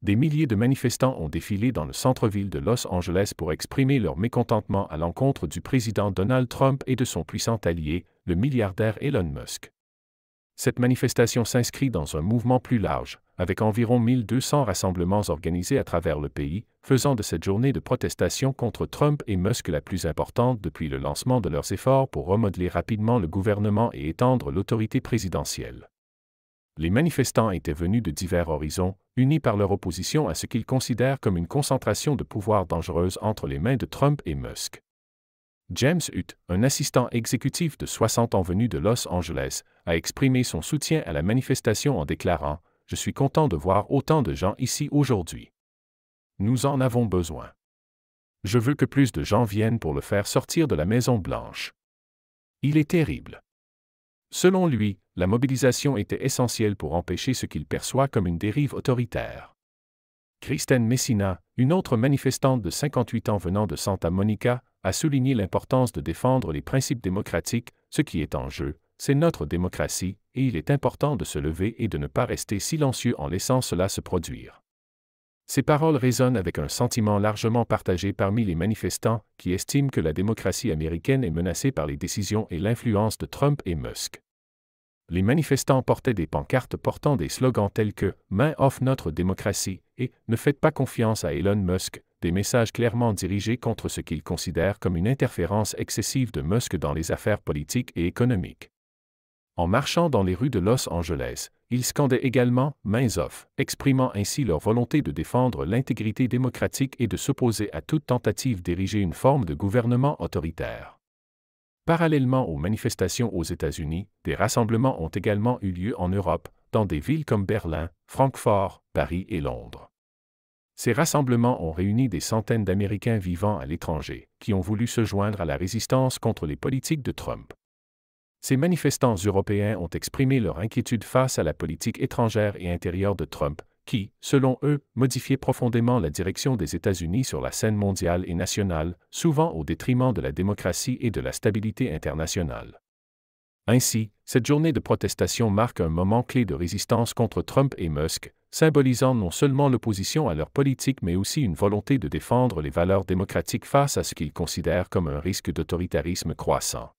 Des milliers de manifestants ont défilé dans le centre-ville de Los Angeles pour exprimer leur mécontentement à l'encontre du président Donald Trump et de son puissant allié, le milliardaire Elon Musk. Cette manifestation s'inscrit dans un mouvement plus large, avec environ 1200 rassemblements organisés à travers le pays, faisant de cette journée de protestation contre Trump et Musk la plus importante depuis le lancement de leurs efforts pour remodeler rapidement le gouvernement et étendre l'autorité présidentielle. Les manifestants étaient venus de divers horizons, unis par leur opposition à ce qu'ils considèrent comme une concentration de pouvoir dangereuse entre les mains de Trump et Musk. James Hutt, un assistant exécutif de 60 ans venu de Los Angeles, a exprimé son soutien à la manifestation en déclarant « Je suis content de voir autant de gens ici aujourd'hui. Nous en avons besoin. Je veux que plus de gens viennent pour le faire sortir de la Maison-Blanche. Il est terrible. » Selon lui, la mobilisation était essentielle pour empêcher ce qu'il perçoit comme une dérive autoritaire. Kristen Messina, une autre manifestante de 58 ans venant de Santa Monica, a souligné l'importance de défendre les principes démocratiques. Ce qui est en jeu, c'est notre démocratie, et il est important de se lever et de ne pas rester silencieux en laissant cela se produire. Ces paroles résonnent avec un sentiment largement partagé parmi les manifestants qui estiment que la démocratie américaine est menacée par les décisions et l'influence de Trump et Musk. Les manifestants portaient des pancartes portant des slogans tels que « Main off notre démocratie » et « Ne faites pas confiance à Elon Musk », des messages clairement dirigés contre ce qu'ils considèrent comme une interférence excessive de Musk dans les affaires politiques et économiques. En marchant dans les rues de Los Angeles, ils scandaient également « Mains off », exprimant ainsi leur volonté de défendre l'intégrité démocratique et de s'opposer à toute tentative d'ériger une forme de gouvernement autoritaire. Parallèlement aux manifestations aux États-Unis, des rassemblements ont également eu lieu en Europe, dans des villes comme Berlin, Francfort, Paris et Londres. Ces rassemblements ont réuni des centaines d'Américains vivant à l'étranger, qui ont voulu se joindre à la résistance contre les politiques de Trump. Ces manifestants européens ont exprimé leur inquiétude face à la politique étrangère et intérieure de Trump, qui, selon eux, modifiait profondément la direction des États-Unis sur la scène mondiale et nationale, souvent au détriment de la démocratie et de la stabilité internationale. Ainsi, cette journée de protestation marque un moment clé de résistance contre Trump et Musk, symbolisant non seulement l'opposition à leur politique mais aussi une volonté de défendre les valeurs démocratiques face à ce qu'ils considèrent comme un risque d'autoritarisme croissant.